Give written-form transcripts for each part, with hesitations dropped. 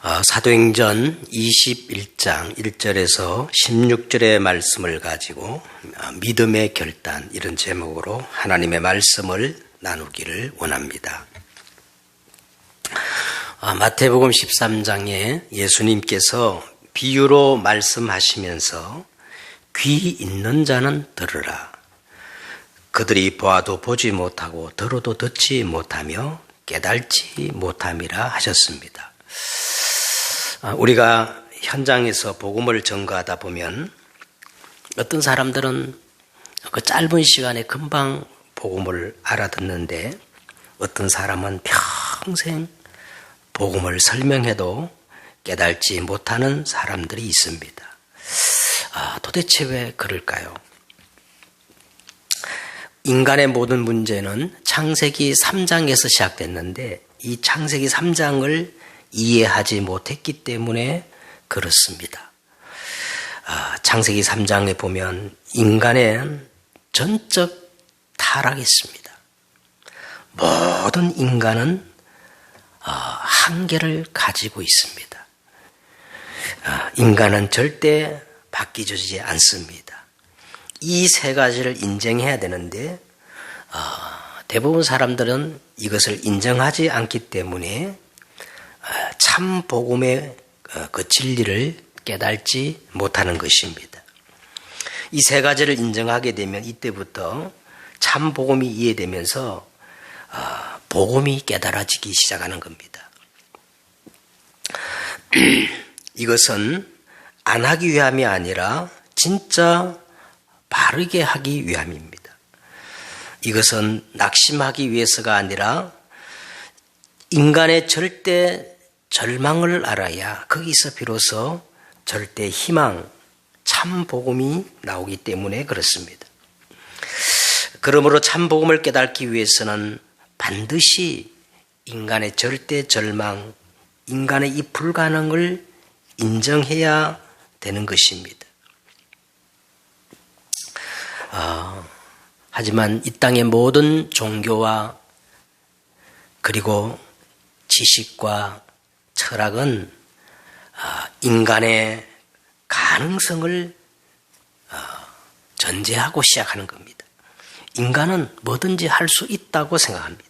사도행전 21장 1절에서 16절의 말씀을 가지고 믿음의 결단 이런 제목으로 하나님의 말씀을 나누기를 원합니다. 마태복음 13장에 예수님께서 비유로 말씀하시면서 귀 있는 자는 들으라. 그들이 보아도 보지 못하고 들어도 듣지 못하며 깨달지 못함이라 하셨습니다. 우리가 현장에서 복음을 전가하다 보면 어떤 사람들은 그 짧은 시간에 금방 복음을 알아듣는데 어떤 사람은 평생 복음을 설명해도 깨달지 못하는 사람들이 있습니다. 도대체 왜 그럴까요? 인간의 모든 문제는 창세기 3장에서 시작됐는데 이 창세기 3장을 이해하지 못했기 때문에 그렇습니다. 창세기 3장에 보면 인간의 전적 타락했습니다. 모든 인간은 한계를 가지고 있습니다. 인간은 절대 바뀌지 않습니다. 이 세 가지를 인정해야 되는데 대부분 사람들은 이것을 인정하지 않기 때문에 참 복음의 그 진리를 깨달지 못하는 것입니다. 이 세 가지를 인정하게 되면 이때부터 참 복음이 이해되면서 복음이 깨달아지기 시작하는 겁니다. 이것은 안 하기 위함이 아니라 진짜 바르게 하기 위함입니다. 이것은 낙심하기 위해서가 아니라 인간의 절대 절망을 알아야 거기서 비로소 절대 희망, 참 복음이 나오기 때문에 그렇습니다. 그러므로 참 복음을 깨닫기 위해서는 반드시 인간의 절대 절망, 인간의 이 불가능을 인정해야 되는 것입니다. 하지만 이 땅의 모든 종교와 그리고 지식과 철학은 인간의 가능성을 전제하고 시작하는 겁니다. 인간은 뭐든지 할 수 있다고 생각합니다.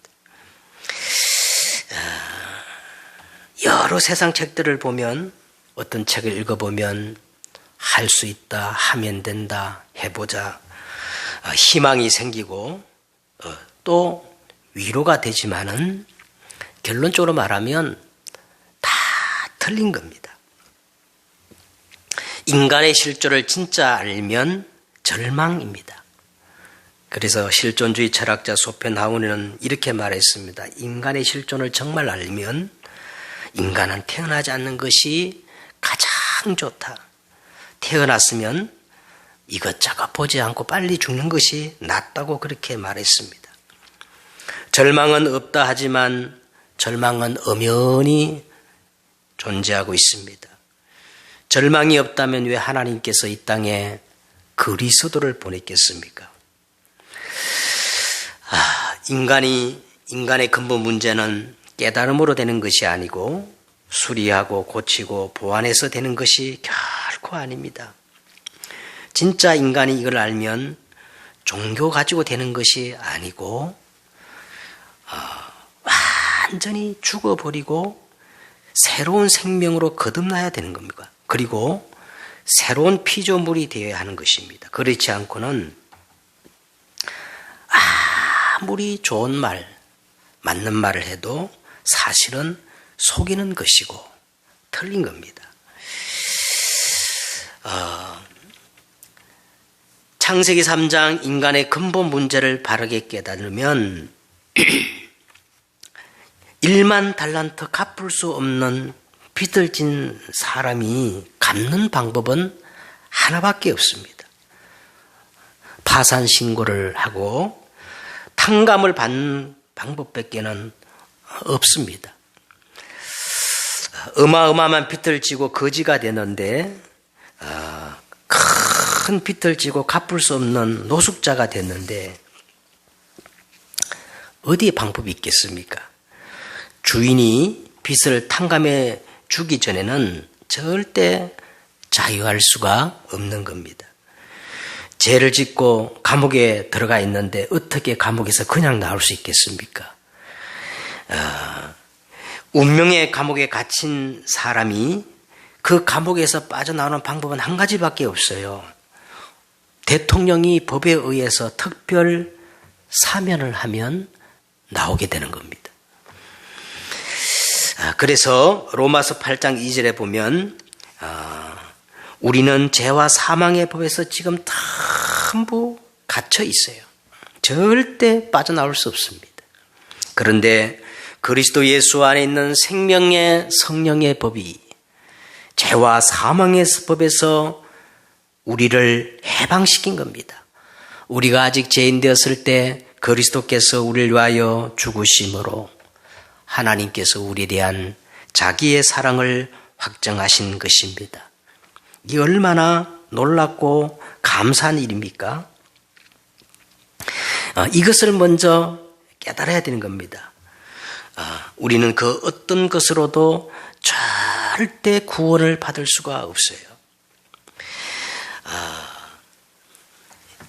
여러 세상 책들을 보면 어떤 책을 읽어보면 할 수 있다, 하면 된다, 해보자 희망이 생기고 또 위로가 되지만은 결론적으로 말하면 다 틀린 겁니다. 인간의 실존을 진짜 알면 절망입니다. 그래서 실존주의 철학자 소펜하우어는 이렇게 말했습니다. 인간의 실존을 정말 알면 인간은 태어나지 않는 것이 가장 좋다. 태어났으면 이것저것 보지 않고 빨리 죽는 것이 낫다고 그렇게 말했습니다. 절망은 없다 하지만 절망은 엄연히 존재하고 있습니다. 절망이 없다면 왜 하나님께서 이 땅에 그리스도를 보냈겠습니까? 인간의 근본 문제는 깨달음으로 되는 것이 아니고 수리하고 고치고 보완해서 되는 것이 결코 아닙니다. 진짜 인간이 이걸 알면 종교 가지고 되는 것이 아니고 완전히 죽어버리고 새로운 생명으로 거듭나야 되는 겁니다. 그리고 새로운 피조물이 되어야 하는 것입니다. 그렇지 않고는 아무리 좋은 말, 맞는 말을 해도 사실은 속이는 것이고 틀린 겁니다. 창세기 3장 인간의 근본 문제를 바르게 깨달으면 1만 달란트 갚을 수 없는 빚을 진 사람이 갚는 방법은 하나밖에 없습니다. 파산 신고를 하고 탕감을 받는 방법밖에는 없습니다. 어마어마한 빚을 지고 거지가 되는데 큰 빚을 지고 갚을 수 없는 노숙자가 됐는데 어디에 방법이 있겠습니까? 주인이 빚을 탕감해 주기 전에는 절대 자유할 수가 없는 겁니다. 죄를 짓고 감옥에 들어가 있는데 어떻게 감옥에서 그냥 나올 수 있겠습니까? 운명의 감옥에 갇힌 사람이 그 감옥에서 빠져나오는 방법은 한 가지밖에 없어요. 대통령이 법에 의해서 특별 사면을 하면 나오게 되는 겁니다. 그래서 로마서 8장 2절에 보면 우리는 죄와 사망의 법에서 지금 전부 갇혀 있어요. 절대 빠져나올 수 없습니다. 그런데 그리스도 예수 안에 있는 생명의 성령의 법이 죄와 사망의 법에서 우리를 해방시킨 겁니다. 우리가 아직 죄인 되었을 때 그리스도께서 우리를 위하여 죽으심으로 하나님께서 우리에 대한 자기의 사랑을 확정하신 것입니다. 이게 얼마나 놀랍고 감사한 일입니까? 이것을 먼저 깨달아야 되는 겁니다. 우리는 그 어떤 것으로도 절대 구원을 받을 수가 없어요.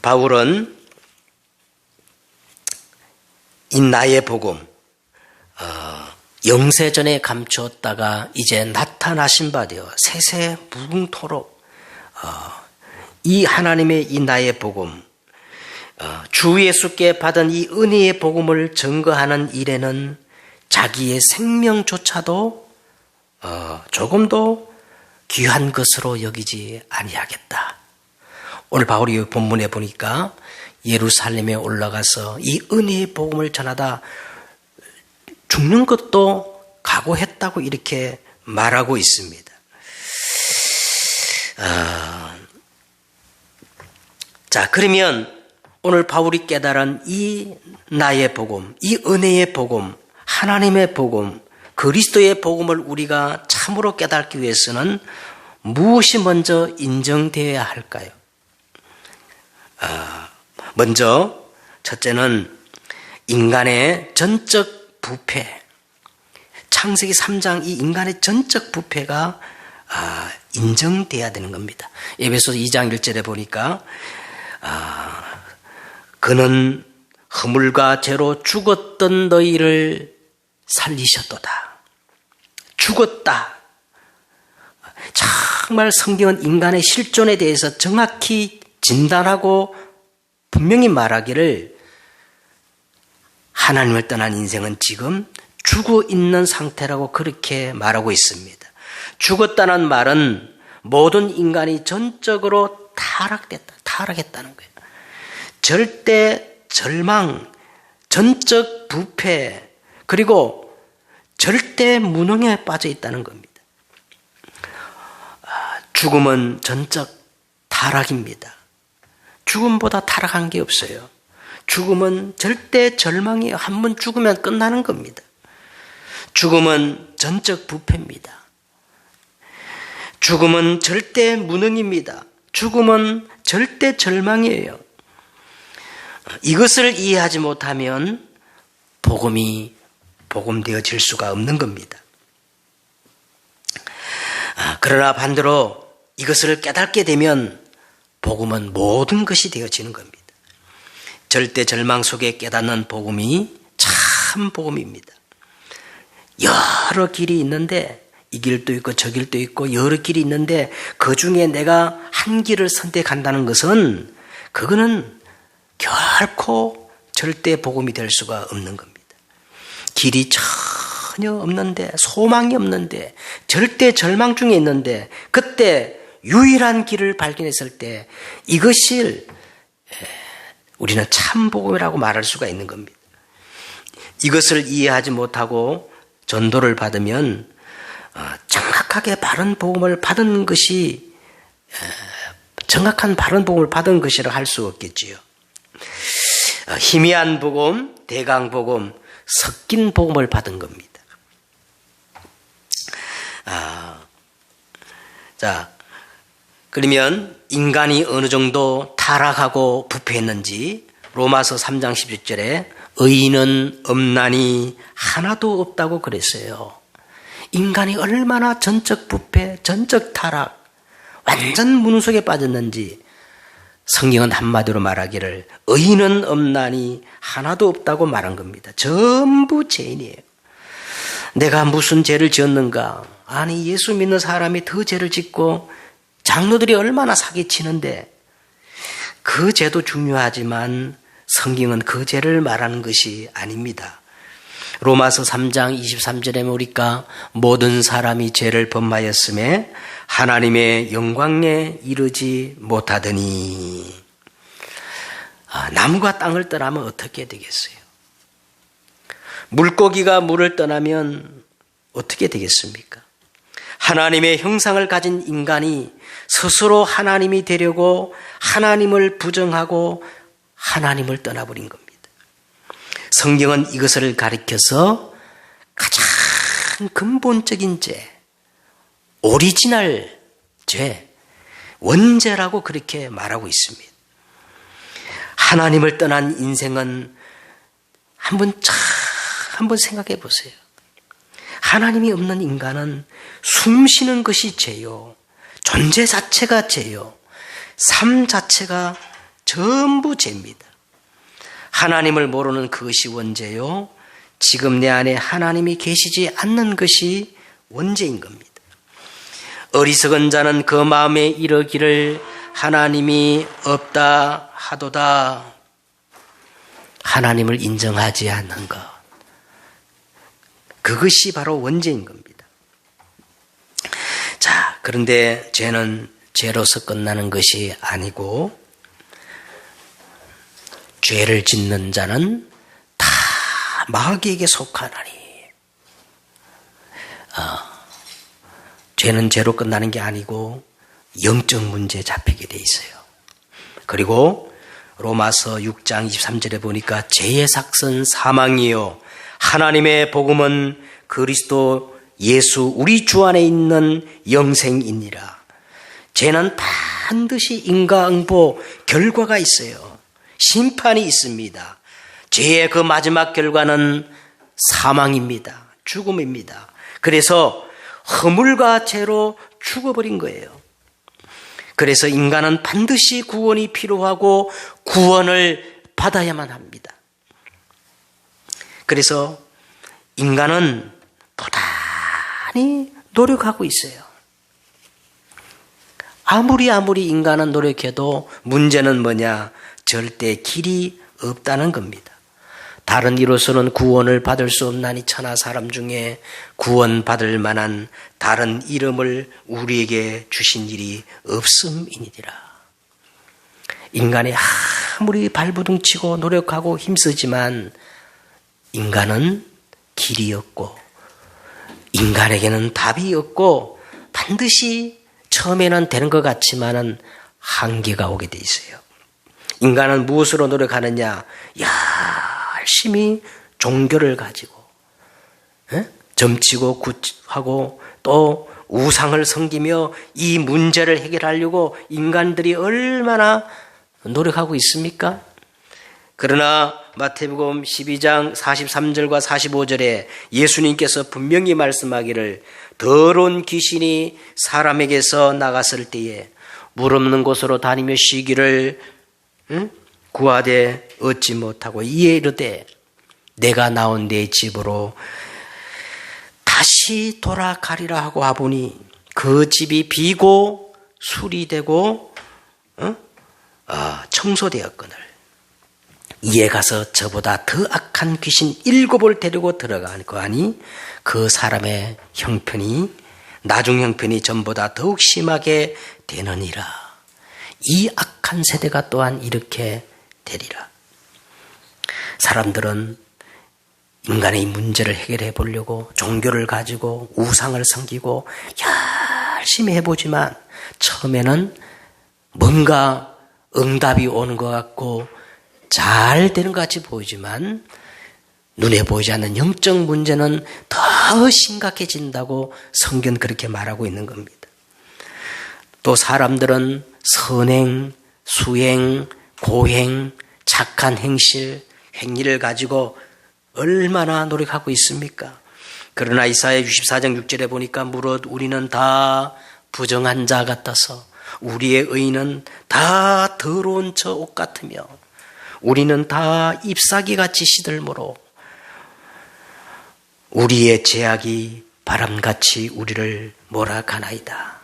바울은 이 나의 복음, 영세전에 감추었다가 이제 나타나신 바 되어 세세 무궁토록 이 하나님의 이 나의 복음, 주 예수께 받은 이 은혜의 복음을 증거하는 일에는 자기의 생명조차도 조금도 귀한 것으로 여기지 아니하겠다. 오늘 바울이 본문에 보니까 예루살렘에 올라가서 이 은혜의 복음을 전하다 죽는 것도 각오했다고 이렇게 말하고 있습니다. 자, 그러면 오늘 바울이 깨달은 이 나의 복음, 이 은혜의 복음, 하나님의 복음, 그리스도의 복음을 우리가 참으로 깨닫기 위해서는 무엇이 먼저 인정되어야 할까요? 먼저 첫째는 인간의 전적 부패, 창세기 3장 이 인간의 전적 부패가 인정돼야 되는 겁니다. 에베소서 2장 1절에 보니까 그는 허물과 죄로 죽었던 너희를 살리셨도다. 죽었다. 정말 성경은 인간의 실존에 대해서 정확히 진단하고 분명히 말하기를 하나님을 떠난 인생은 지금 죽어 있는 상태라고 그렇게 말하고 있습니다. 죽었다는 말은 모든 인간이 전적으로 타락했다는 거예요. 절대 절망, 전적 부패, 그리고 절대 무능에 빠져 있다는 겁니다. 죽음은 전적 타락입니다. 죽음보다 타락한 게 없어요. 죽음은 절대 절망이에요. 한 번 죽으면 끝나는 겁니다. 죽음은 전적 부패입니다. 죽음은 절대 무능입니다. 죽음은 절대 절망이에요. 이것을 이해하지 못하면 복음이 복음되어질 수가 없는 겁니다. 그러나 반대로 이것을 깨닫게 되면 복음은 모든 것이 되어지는 겁니다. 절대 절망 속에 깨닫는 복음이 참 복음입니다. 여러 길이 있는데 이 길도 있고 저 길도 있고 여러 길이 있는데 그 중에 내가 한 길을 선택한다는 것은 그거는 결코 절대 복음이 될 수가 없는 겁니다. 길이 전혀 없는데 소망이 없는데 절대 절망 중에 있는데 그때 유일한 길을 발견했을 때 이것을 우리는 참 복음이라고 말할 수가 있는 겁니다. 이것을 이해하지 못하고 전도를 받으면 정확하게 바른 복음을 받은 것이 정확한 바른 복음을 받은 것이라 할 수 없겠지요. 희미한 복음, 대강 복음, 섞인 복음을 받은 겁니다. 자, 그러면 인간이 어느 정도 타락하고 부패했는지 로마서 3장 16절에 의인은 없나니 하나도 없다고 그랬어요. 인간이 얼마나 전적 부패, 전적 타락, 완전 무능 속에 빠졌는지 성경은 한마디로 말하기를 의인은 없나니 하나도 없다고 말한 겁니다. 전부 죄인이에요. 내가 무슨 죄를 지었는가? 아니, 예수 믿는 사람이 더 죄를 짓고 장로들이 얼마나 사기치는데, 그 죄도 중요하지만 성경은 그 죄를 말하는 것이 아닙니다. 로마서 3장 23절에 보니까 모든 사람이 죄를 범하였음에 하나님의 영광에 이르지 못하더니, 나무가 땅을 떠나면 어떻게 되겠어요? 물고기가 물을 떠나면 어떻게 되겠습니까? 하나님의 형상을 가진 인간이 스스로 하나님이 되려고 하나님을 부정하고 하나님을 떠나버린 겁니다. 성경은 이것을 가리켜서 가장 근본적인 죄, 오리지널 죄, 원죄라고 그렇게 말하고 있습니다. 하나님을 떠난 인생은 한번 생각해 보세요. 하나님이 없는 인간은 숨 쉬는 것이 죄요. 존재 자체가 죄요. 삶 자체가 전부 죄입니다. 하나님을 모르는 그것이 원죄요. 지금 내 안에 하나님이 계시지 않는 것이 원죄인 겁니다. 어리석은 자는 그 마음에 이르기를 하나님이 없다 하도다. 하나님을 인정하지 않는 것. 그것이 바로 원죄인 겁니다. 자, 그런데 죄는 죄로서 끝나는 것이 아니고, 죄를 짓는 자는 다 마귀에게 속하나니. 죄는 죄로 끝나는 게 아니고 영적 문제에 잡히게 돼 있어요. 그리고 로마서 6장 23절에 보니까 죄의 삭은 사망이요 하나님의 복음은 그리스도 예수 우리 주 안에 있는 영생이니라. 죄는 반드시 인과응보 결과가 있어요. 심판이 있습니다. 죄의 그 마지막 결과는 사망입니다. 죽음입니다. 그래서 허물과 죄로 죽어버린 거예요. 그래서 인간은 반드시 구원이 필요하고 구원을 받아야만 합니다. 그래서 인간은 부단히 노력하고 있어요. 아무리 인간은 노력해도 문제는 뭐냐? 절대 길이 없다는 겁니다. 다른 이로서는 구원을 받을 수 없나니 천하 사람 중에 구원받을 만한 다른 이름을 우리에게 주신 일이 없음이니라. 인간이 아무리 발버둥치고 노력하고 힘쓰지만 인간은 길이 없고 인간에게는 답이 없고 반드시 처음에는 되는 것 같지만은 한계가 오게 돼 있어요. 인간은 무엇으로 노력하느냐? 열심히 종교를 가지고 점치고 굿하고 또 우상을 섬기며 이 문제를 해결하려고 인간들이 얼마나 노력하고 있습니까? 그러나 마태복음 12장 43절과 45절에 예수님께서 분명히 말씀하기를 더러운 귀신이 사람에게서 나갔을 때에 물 없는 곳으로 다니며 쉬기를 구하되 얻지 못하고 이에 이르되 내가 나온 내 집으로 다시 돌아가리라 하고 하보니 그 집이 비고 수리되고 청소되었거늘 이에 가서 저보다 더 악한 귀신 7을 데리고 들어가고 하니 그 사람의 형편이 나중 형편이 전보다 더욱 심하게 되느니라. 이 악한 세대가 또한 이렇게 되리라. 사람들은 인간의 문제를 해결해 보려고 종교를 가지고 우상을 섬기고 열심히 해보지만 처음에는 뭔가 응답이 오는 것 같고 잘 되는 것 같이 보이지만 눈에 보이지 않는 영적 문제는 더 심각해진다고 성경은 그렇게 말하고 있는 겁니다. 또 사람들은 선행, 수행, 고행, 착한 행실을 가지고 얼마나 노력하고 있습니까? 그러나 이사야 64장 6절에 보니까 무릇 우리는 다 부정한 자 같아서 우리의 의는 다 더러운 저 옷 같으며 우리는 다 잎사귀같이 시들므로 우리의 죄악이 바람같이 우리를 몰아가나이다.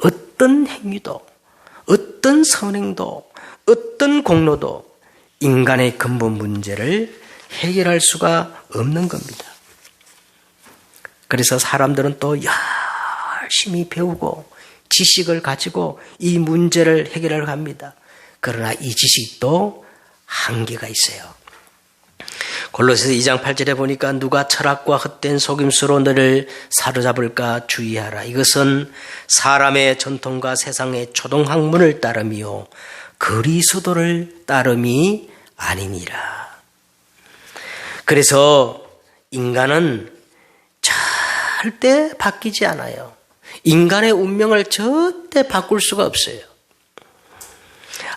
어떤 행위도, 어떤 선행도, 어떤 공로도 인간의 근본 문제를 해결할 수가 없는 겁니다. 그래서 사람들은 또 열심히 배우고 지식을 가지고 이 문제를 해결하려고 합니다. 그러나 이 지식도 한계가 있어요. 골로새서 2장 8절에 보니까 누가 철학과 헛된 속임수로 너를 사로잡을까 주의하라. 이것은 사람의 전통과 세상의 초등학문을 따름이요 그리스도를 따름이 아니니라. 그래서 인간은 절대 바뀌지 않아요. 인간의 운명을 절대 바꿀 수가 없어요.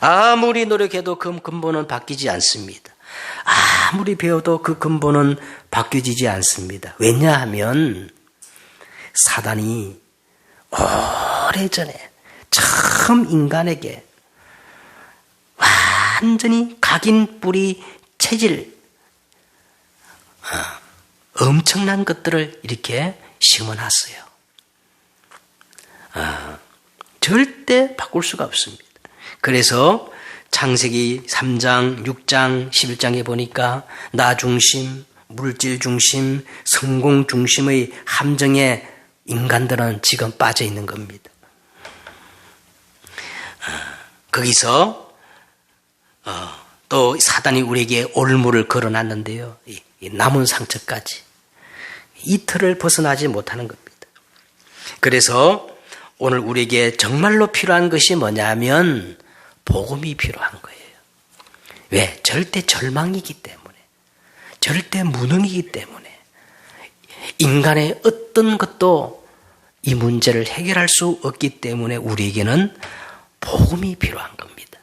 아무리 노력해도 그 근본은 바뀌지 않습니다. 아무리 배워도 그 근본은 바뀌어지지 않습니다. 왜냐하면 사단이 오래전에 처음 인간에게 완전히 각인 뿌리 체질 엄청난 것들을 이렇게 심어놨어요. 절대 바꿀 수가 없습니다. 그래서 창세기 3장, 6장, 11장에 보니까 나 중심, 물질 중심, 성공 중심의 함정에 인간들은 지금 빠져 있는 겁니다. 거기서 또 사단이 우리에게 올무를 걸어놨는데요. 이 남은 상처까지 이 틀을 벗어나지 못하는 겁니다. 그래서 오늘 우리에게 정말로 필요한 것이 뭐냐면 복음이 필요한 거예요. 왜? 절대 절망이기 때문에, 절대 무능이기 때문에 인간의 어떤 것도 이 문제를 해결할 수 없기 때문에 우리에게는 복음이 필요한 겁니다.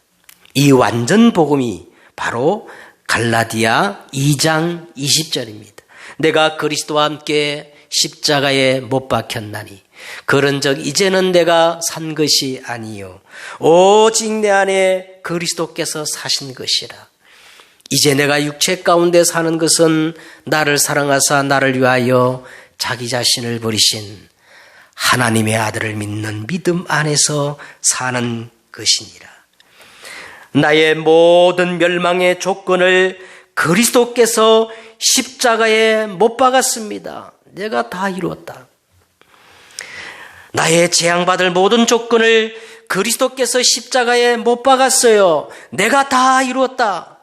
이 완전 복음이 바로 갈라디아 2장 20절입니다. 내가 그리스도와 함께 십자가에 못 박혔나니 그런즉 이제는 내가 산 것이 아니요 오직 내 안에 그리스도께서 사신 것이라. 이제 내가 육체 가운데 사는 것은 나를 사랑하사 나를 위하여 자기 자신을 버리신 하나님의 아들을 믿는 믿음 안에서 사는 것이니라. 나의 모든 멸망의 조건을 그리스도께서 십자가에 못 박았습니다. 내가 다 이루었다. 나의 재앙받을 모든 조건을 그리스도께서 십자가에 못 박았어요. 내가 다 이루었다.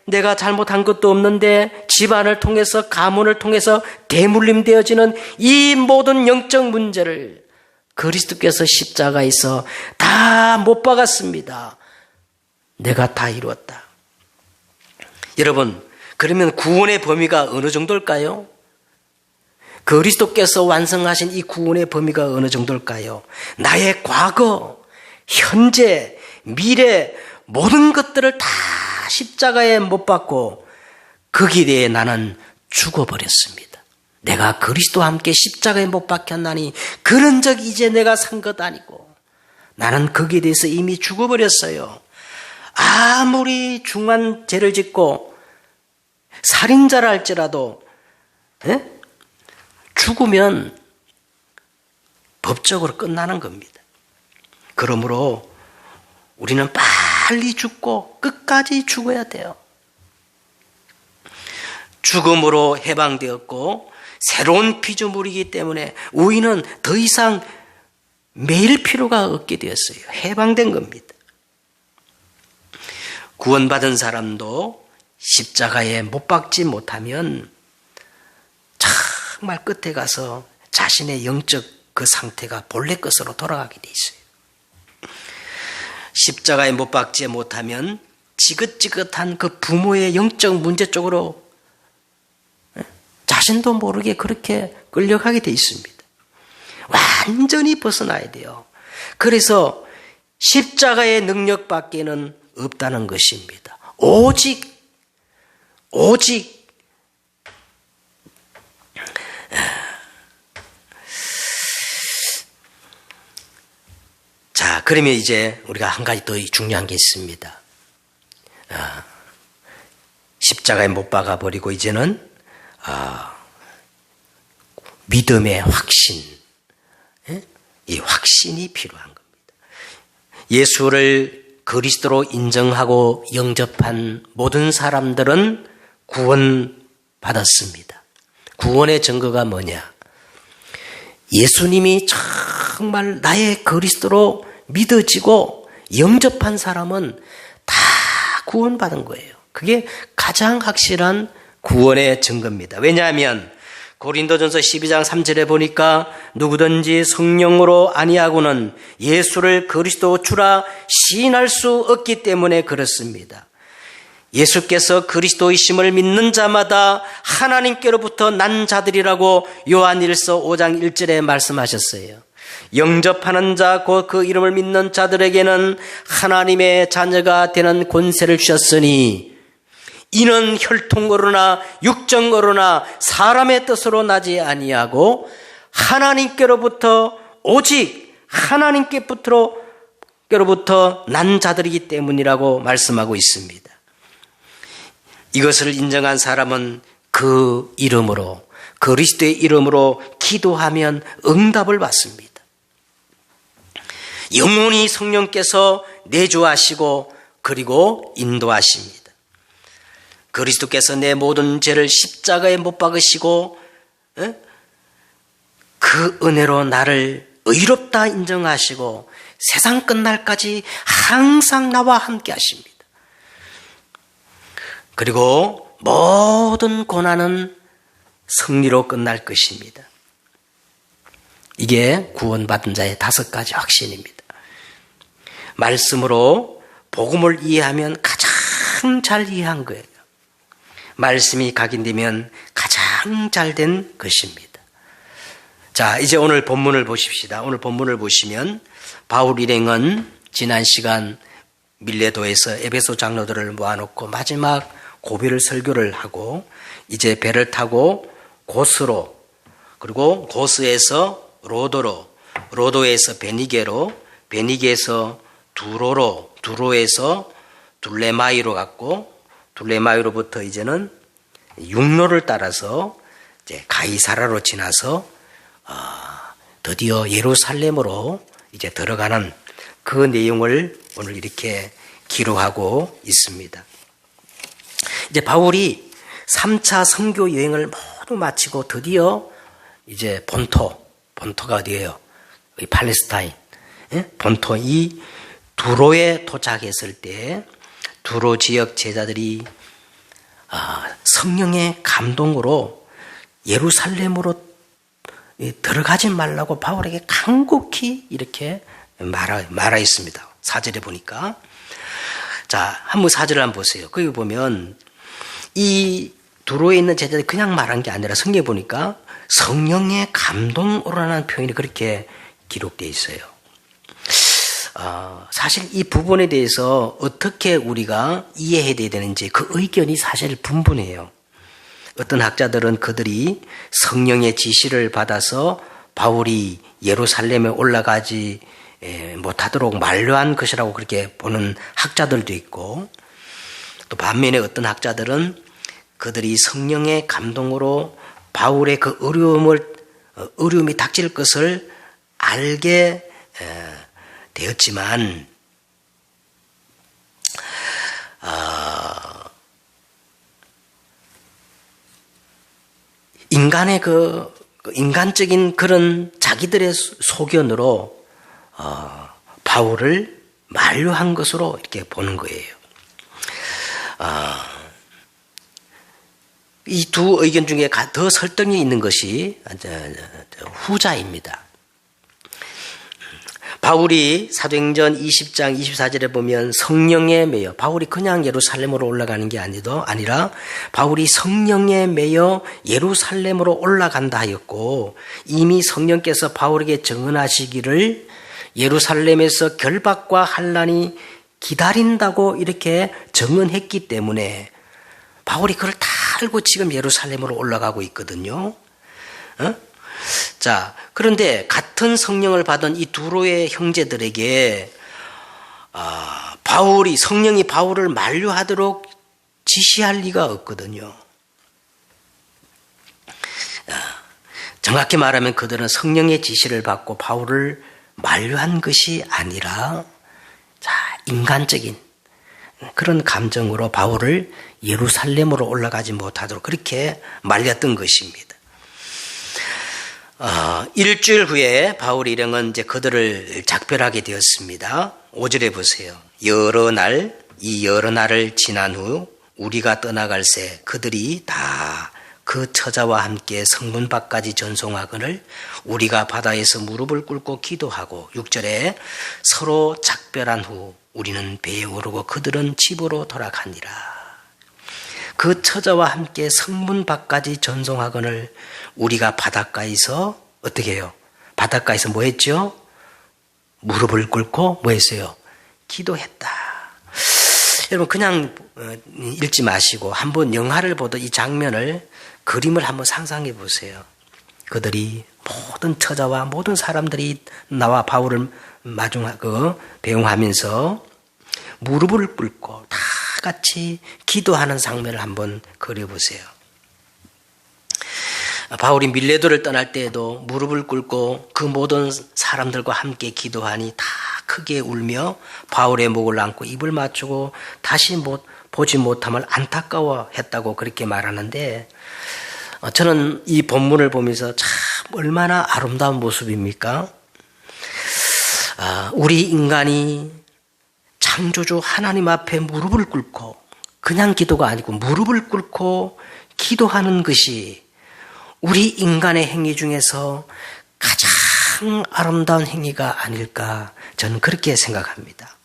내가 잘못한 것도 없는데 집안을 통해서 가문을 통해서 대물림되어지는 이 모든 영적 문제를 그리스도께서 십자가에서 다 못 박았습니다. 내가 다 이루었다. 여러분, 그러면 구원의 범위가 어느 정도일까요? 그리스도께서 완성하신 이 구원의 범위가 어느 정도일까요? 나의 과거, 현재, 미래 모든 것들을 다 십자가에 못 박고 거기에 대해 나는 죽어버렸습니다. 내가 그리스도와 함께 십자가에 못 박혔나니 그런즉 이제 내가 산 것 아니고 나는 거기에 대해서 이미 죽어버렸어요. 아무리 중한 죄를 짓고 살인자라 할지라도 죽으면 법적으로 끝나는 겁니다. 그러므로 우리는 빨리 죽고 끝까지 죽어야 돼요. 죽음으로 해방되었고 새로운 피조물이기 때문에 우리는 더 이상 매일 필요가 없게 되었어요. 해방된 겁니다. 구원받은 사람도 십자가에 못 박지 못하면 정말 끝에 가서 자신의 영적 그 상태가 본래 것으로 돌아가게 돼 있어요. 십자가에 못 박지 못하면 지긋지긋한 그 부모의 영적 문제 쪽으로 자신도 모르게 그렇게 끌려가게 돼 있습니다. 완전히 벗어나야 돼요. 그래서 십자가의 능력밖에는 없다는 것입니다. 오직 그러면 이제 우리가 한 가지 더 중요한 게 있습니다. 십자가에 못 박아버리고 이제는 믿음의 확신, 이 확신이 필요한 겁니다. 예수를 그리스도로 인정하고 영접한 모든 사람들은 구원받았습니다. 구원의 증거가 뭐냐? 예수님이 정말 나의 그리스도로 믿어지고 영접한 사람은 다 구원받은 거예요. 그게 가장 확실한 구원의 증거입니다. 왜냐하면 고린도전서 12장 3절에 보니까 누구든지 성령으로 아니하고는 예수를 그리스도 주라 시인할 수 없기 때문에 그렇습니다. 예수께서 그리스도이심을 믿는 자마다 하나님께로부터 난 자들이라고 요한일서 5장 1절에 말씀하셨어요. 영접하는 자, 곧 그 이름을 믿는 자들에게는 하나님의 자녀가 되는 권세를 주셨으니 이는 혈통으로나 육정으로나 사람의 뜻으로 나지 아니하고 하나님께로부터 오직 하나님께로부터 난 자들이기 때문이라고 말씀하고 있습니다. 이것을 인정한 사람은 그 이름으로, 그리스도의 이름으로 기도하면 응답을 받습니다. 영원히 성령께서 내주하시고 그리고 인도하십니다. 그리스도께서 내 모든 죄를 십자가에 못 박으시고 그 은혜로 나를 의롭다 인정하시고 세상 끝날까지 항상 나와 함께 하십니다. 그리고 모든 고난은 승리로 끝날 것입니다. 이게 구원받은 자의 5가지 확신입니다. 말씀으로 복음을 이해하면 가장 잘 이해한 거예요. 말씀이 각인되면 가장 잘된 것입니다. 자, 이제 오늘 본문을 보십시다. 오늘 본문을 보시면 바울 일행은 지난 시간 밀레도에서 에베소 장로들을 모아놓고 마지막 고별 설교를 하고 이제 배를 타고 고스로, 그리고 고스에서 로도로, 로도에서 베니게로, 베니게에서 두로로, 두로에서 둘레마이로 갔고 둘레마이로부터 이제는 육로를 따라서 이제 가이사라로 지나서 드디어 예루살렘으로 이제 들어가는 그 내용을 오늘 이렇게 기록하고 있습니다. 이제 바울이 3차 선교 여행을 모두 마치고 드디어 이제 본토가 어디예요? 팔레스타인, 본토 이 두로에 도착했을 때 두로 지역 제자들이 성령의 감동으로 예루살렘으로 들어가지 말라고 바울에게 간곡히 이렇게 말하였습니다. 4절에 보니까. 자, 한번 4절을 한번 보세요. 거기 보면 이 두로에 있는 제자들이 그냥 말한 게 아니라 성경에 보니까 성령의 감동으로라는 표현이 그렇게 기록되어 있어요. 사실 이 부분에 대해서 어떻게 우리가 이해해야 되는지 그 의견이 사실 분분해요. 어떤 학자들은 그들이 성령의 지시를 받아서 바울이 예루살렘에 올라가지 못하도록 만류한 것이라고 그렇게 보는 학자들도 있고, 또 반면에 어떤 학자들은 그들이 성령의 감동으로 바울의 그 어려움이 닥칠 것을 알게 되었지만 인간의 그 인간적인 그런 자기들의 소견으로 바울을 만류한 것으로 이렇게 보는 거예요. 이 두 의견 중에 더 설득이 있는 것이 후자입니다. 바울이 사도행전 20장 24절에 보면 성령에 매여, 바울이 그냥 예루살렘으로 올라가는 게 아니라 바울이 성령에 매여 예루살렘으로 올라간다 하였고, 이미 성령께서 바울에게 증언하시기를 예루살렘에서 결박과 환난이 기다린다고 이렇게 증언했기 때문에 바울이 그걸 다 알고 지금 예루살렘으로 올라가고 있거든요. 자, 그런데 같은 성령을 받은 이 두로의 형제들에게 성령이 바울을 만류하도록 지시할 리가 없거든요. 정확히 말하면 그들은 성령의 지시를 받고 바울을 만류한 것이 아니라 인간적인 그런 감정으로 바울을 예루살렘으로 올라가지 못하도록 그렇게 말렸던 것입니다. 일주일 후에 바울이 일행은 이제 그들을 작별하게 되었습니다. 5절에 보세요. 여러 날을 지난 후 우리가 떠나갈새 그들이 다 그 처자와 함께 성문 밖까지 전송하거늘 우리가 바다에서 무릎을 꿇고 기도하고 6절에 서로 작별한 후 우리는 배에 오르고 그들은 집으로 돌아가니라. 그 처자와 함께 성문 밖까지 전송하거늘 우리가 바닷가에서 어떻게 해요? 바닷가에서 뭐 했죠? 무릎을 꿇고 뭐 했어요? 기도했다. 여러분 그냥 읽지 마시고 한번 영화를 보던 이 장면을 그림을 한번 상상해 보세요. 그들이 모든 처자와 모든 사람들이 나와 바울을 배웅하면서 무릎을 꿇고 다 같이 기도하는 장면을 한번 그려보세요. 바울이 밀레도를 떠날 때에도 무릎을 꿇고 그 모든 사람들과 함께 기도하니 다 크게 울며 바울의 목을 안고 입을 맞추고 다시 보지 못함을 안타까워했다고 그렇게 말하는데 저는 이 본문을 보면서 참 얼마나 아름다운 모습입니까? 우리 인간이 창조주 하나님 앞에 무릎을 꿇고 그냥 기도가 아니고 무릎을 꿇고 기도하는 것이 우리 인간의 행위 중에서 가장 아름다운 행위가 아닐까 저는 그렇게 생각합니다.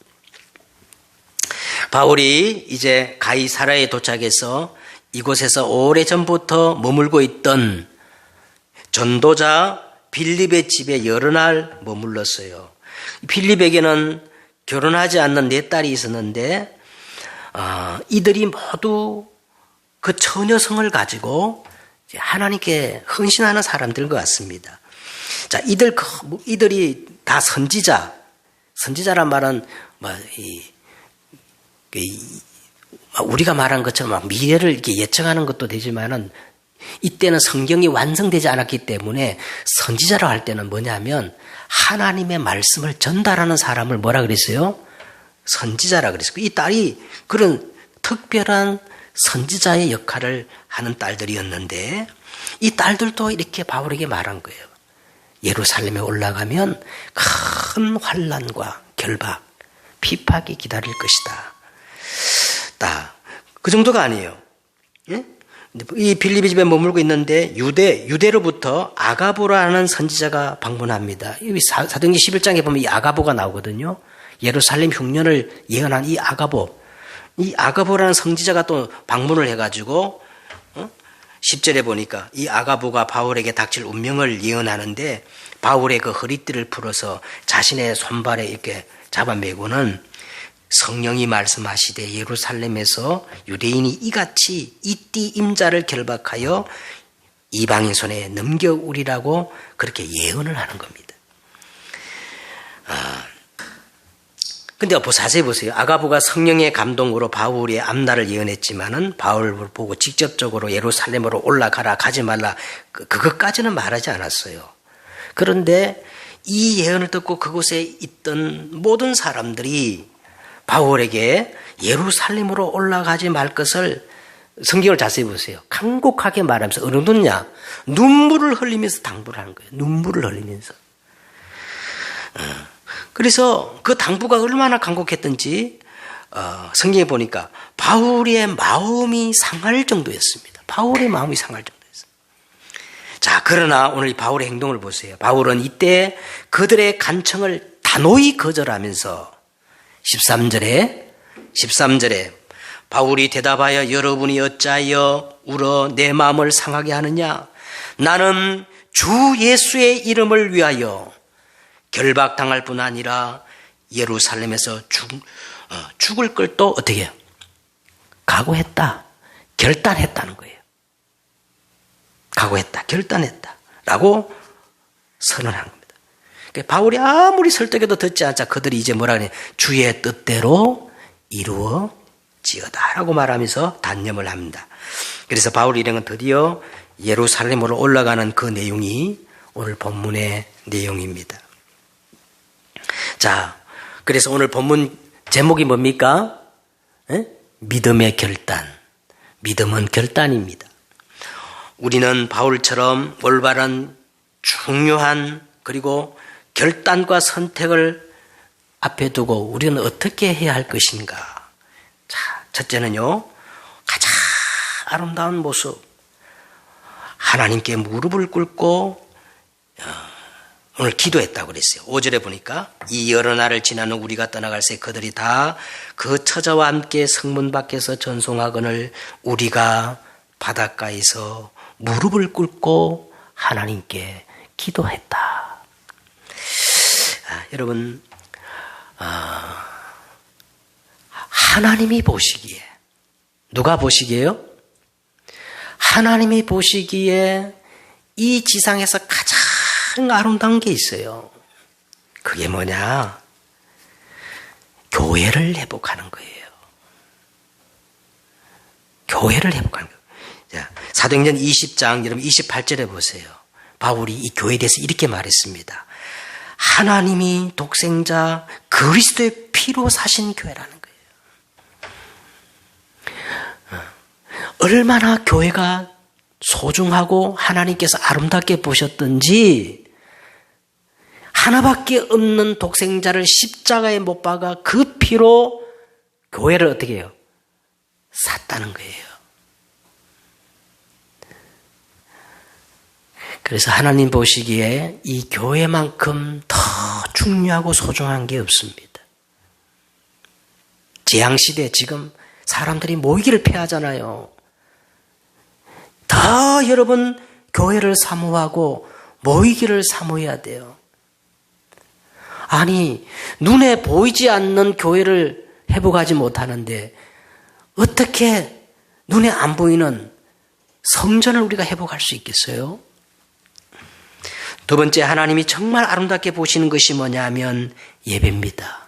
바울이 이제 가이사랴에 도착해서 이곳에서 오래전부터 머물고 있던 전도자 빌립의 집에 여러 날 머물렀어요. 빌립에게는 결혼하지 않는 4딸이 있었는데 이들이 모두 그 처녀성을 가지고 하나님께 헌신하는 사람들 것 같습니다. 자, 이들이 다 선지자란 말은 우리가 말한 것처럼 미래를 이렇게 예측하는 것도 되지만은 이때는 성경이 완성되지 않았기 때문에 선지자라고 할 때는 뭐냐면 하나님의 말씀을 전달하는 사람을 뭐라 그랬어요? 선지자라 그랬어요. 이 딸이 그런 특별한 선지자의 역할을 하는 딸들이었는데 이 딸들도 이렇게 바울에게 말한 거예요. 예루살렘에 올라가면 큰 환난과 결박, 핍박이 기다릴 것이다. 그 정도가 아니에요. 예? 이 빌립의 집에 머물고 있는데 유대로부터 아가보라는 선지자가 방문합니다. 사도행전 11장에 보면 이 아가보가 나오거든요. 예루살렘 흉년을 예언한 이 아가보라는 선지자가 또 방문을 해가지고 10절에 보니까 이 아가보가 바울에게 닥칠 운명을 예언하는데 바울의 그 허리띠를 풀어서 자신의 손발에 이렇게 잡아매고는 성령이 말씀하시되 예루살렘에서 유대인이 이같이 이띠 임자를 결박하여 이방인 손에 넘겨우리라고 그렇게 예언을 하는 겁니다. 근데 자세히 보세요. 아가보가 성령의 감동으로 바울의 앞날을 예언했지만은 바울을 보고 직접적으로 예루살렘으로 올라가라 가지 말라 그것까지는 말하지 않았어요. 그런데 이 예언을 듣고 그곳에 있던 모든 사람들이 바울에게 예루살렘으로 올라가지 말 것을 성경을 자세히 보세요. 간곡하게 말하면서 어느 정도냐? 눈물을 흘리면서 당부를 하는 거예요. 눈물을 흘리면서. 그래서 그 당부가 얼마나 간곡했던지 성경에 보니까 바울의 마음이 상할 정도였습니다. 바울의 마음이 상할 정도였어요. 자, 그러나 오늘 이 바울의 행동을 보세요. 바울은 이때 그들의 간청을 단호히 거절하면서 13절에 바울이 대답하여 여러분이 어찌하여 울어 내 마음을 상하게 하느냐? 나는 주 예수의 이름을 위하여 결박당할 뿐 아니라 예루살렘에서 죽을 걸 또 어떻게 해요? 각오했다. 결단했다는 거예요. 각오했다. 결단했다. 라고 선언한 겁니다. 바울이 아무리 설득해도 듣지 않자 그들이 이제 뭐라 그래? 주의 뜻대로 이루어지어다 라고 말하면서 단념을 합니다. 그래서 바울 일행은 드디어 예루살렘으로 올라가는 그 내용이 오늘 본문의 내용입니다. 자, 그래서 오늘 본문 제목이 뭡니까? 믿음의 결단. 믿음은 결단입니다. 우리는 바울처럼 올바른 중요한 그리고 결단과 선택을 앞에 두고 우리는 어떻게 해야 할 것인가? 자, 첫째는요, 가장 아름다운 모습. 하나님께 무릎을 꿇고 오늘 기도했다고 그랬어요. 5절에 보니까 이 여러 날을 지나는 우리가 떠나갈 새 그들이 다 그 처자와 함께 성문 밖에서 전송하거늘 우리가 바닷가에서 무릎을 꿇고 하나님께 기도했다. 여러분, 하나님이 보시기에, 누가 보시기에요? 하나님이 보시기에 이 지상에서 가장 아름다운 게 있어요. 그게 뭐냐? 교회를 회복하는 거예요. 교회를 회복하는 거예요. 자, 사도행전 20장 여러분 28절에 보세요. 바울이 이 교회에 대해서 이렇게 말했습니다. 하나님이 독생자 그리스도의 피로 사신 교회라는 거예요. 얼마나 교회가 소중하고 하나님께서 아름답게 보셨던지 하나밖에 없는 독생자를 십자가에 못 박아 그 피로 교회를 어떻게 해요? 샀다는 거예요. 그래서 하나님 보시기에 이 교회만큼 더 중요하고 소중한 게 없습니다. 재앙시대 지금 사람들이 모이기를 피하잖아요. 더 여러분 교회를 사모하고 모이기를 사모해야 돼요. 아니, 눈에 보이지 않는 교회를 회복하지 못하는데 어떻게 눈에 안 보이는 성전을 우리가 회복할 수 있겠어요? 두 번째, 하나님이 정말 아름답게 보시는 것이 뭐냐면 예배입니다.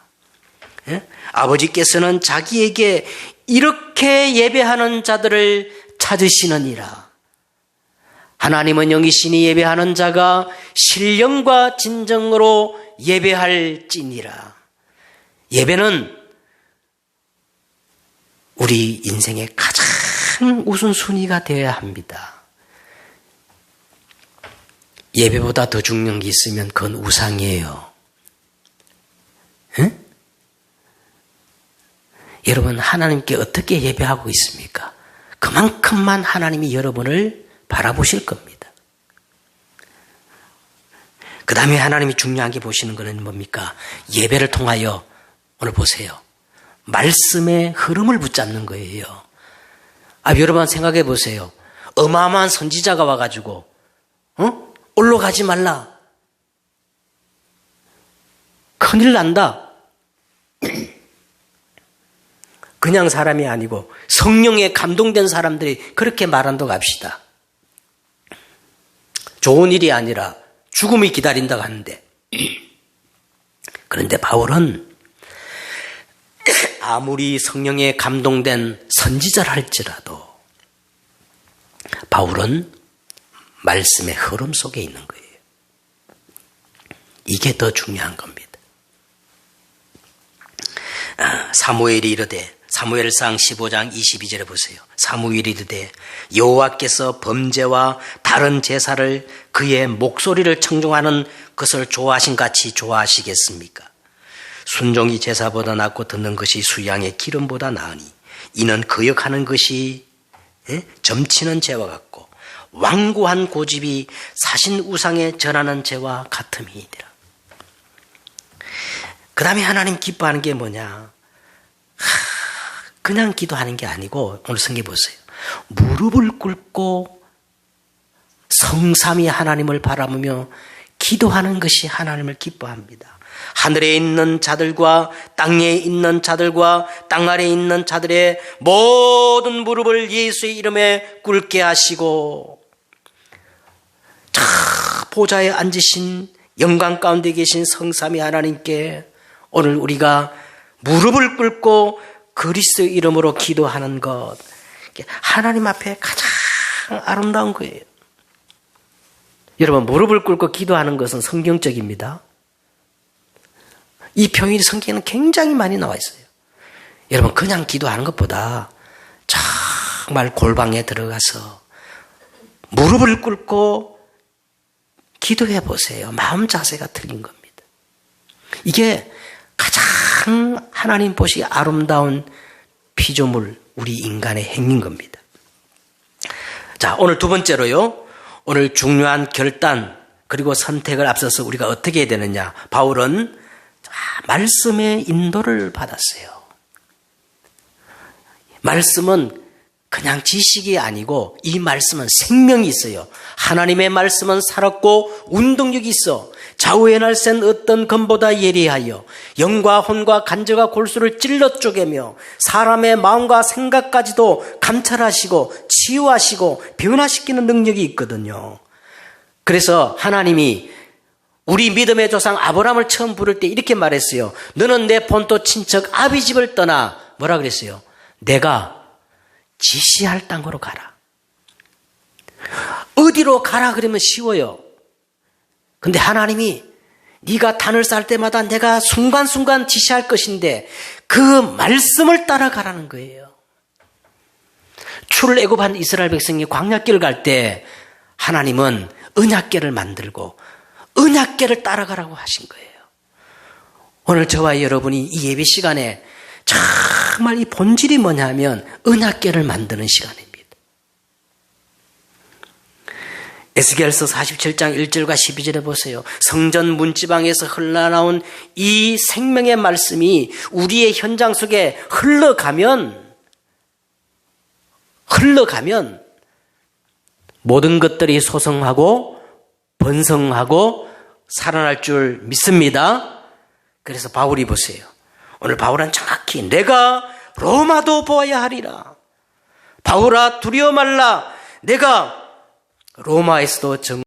예? 아버지께서는 자기에게 이렇게 예배하는 자들을 찾으시느니라. 하나님은 영이시니 예배하는 자가 신령과 진정으로 예배할지니라. 예배는 우리 인생의 가장 우선순위가 되어야 합니다. 예배보다 더 중요한 게 있으면 그건 우상이에요. 응? 여러분 하나님께 어떻게 예배하고 있습니까? 그만큼만 하나님이 여러분을 바라보실 겁니다. 그 다음에 하나님이 중요하게 보시는 것은 뭡니까? 예배를 통하여 오늘 보세요. 말씀의 흐름을 붙잡는 거예요. 여러분 생각해 보세요. 어마어마한 선지자가 와가지고 올라가지 말라. 큰일 난다. 그냥 사람이 아니고 성령에 감동된 사람들이 그렇게 말한다고 합시다. 좋은 일이 아니라 죽음이 기다린다고 하는데 그런데 바울은 아무리 성령에 감동된 선지자를 할지라도 바울은 말씀의 흐름 속에 있는 거예요. 이게 더 중요한 겁니다. 사무엘이 이르되 사무엘상 15장 22절에 보세요. 사무엘이 이르되 여호와께서 범죄와 다른 제사를 그의 목소리를 청종하는 것을 좋아하신 같이 좋아하시겠습니까? 순종이 제사보다 낫고 듣는 것이 수양의 기름보다 나으니 이는 거역하는 것이 점치는 죄와 같고 완고한 고집이 사신 우상에 절하는 죄와 같음이니라. 그 다음에 하나님 기뻐하는 게 뭐냐? 그냥 기도하는 게 아니고 오늘 성경 보세요. 무릎을 꿇고 성삼위 하나님을 바라보며 기도하는 것이 하나님을 기뻐합니다. 하늘에 있는 자들과 땅에 있는 자들과 땅 아래에 있는 자들의 모든 무릎을 예수의 이름에 꿇게 하시고 보좌에 앉으신 영광 가운데 계신 성삼위 하나님께 오늘 우리가 무릎을 꿇고 그리스도의 이름으로 기도하는 것, 하나님 앞에 가장 아름다운 거예요. 여러분, 무릎을 꿇고 기도하는 것은 성경적입니다. 이 표현이 성경에는 굉장히 많이 나와 있어요. 여러분, 그냥 기도하는 것보다 정말 골방에 들어가서 무릎을 꿇고 기도해 보세요. 마음 자세가 틀린 겁니다. 이게 가장 하나님 보시기 아름다운 피조물, 우리 인간의 행위인 겁니다. 자, 오늘 두 번째로요. 오늘 중요한 결단 그리고 선택을 앞서서 우리가 어떻게 해야 되느냐. 바울은 말씀의 인도를 받았어요. 말씀은 그냥 지식이 아니고 이 말씀은 생명이 있어요. 하나님의 말씀은 살았고 운동력이 있어. 좌우의 날 센 어떤 검보다 예리하여 영과 혼과 간절과 골수를 찔러 쪼개며 사람의 마음과 생각까지도 감찰하시고 치유하시고 변화시키는 능력이 있거든요. 그래서 하나님이 우리 믿음의 조상 아브라함을 처음 부를 때 이렇게 말했어요. 너는 내 본토 친척 아비 집을 떠나 뭐라 그랬어요? 내가 지시할 땅으로 가라. 어디로 가라 그러면 쉬워요. 근데 하나님이 네가 단을 쌓을 때마다 내가 순간순간 지시할 것인데 그 말씀을 따라가라는 거예요. 출애굽한 이스라엘 백성이 광야길을 갈 때 하나님은 언약궤를 만들고 언약궤를 따라가라고 하신 거예요. 오늘 저와 여러분이 이 예배 시간에 정말 이 본질이 뭐냐면 언약궤를 만드는 시간입니다. 에스겔서 47장 1절과 12절에 보세요. 성전 문지방에서 흘러나온 이 생명의 말씀이 우리의 현장 속에 흘러가면 모든 것들이 소성하고 번성하고 살아날 줄 믿습니다. 그래서 바울이 보세요. 오늘 바울은 정확히 내가 로마도 보아야 하리라. 바울아 두려워 말라. 내가 로마에서도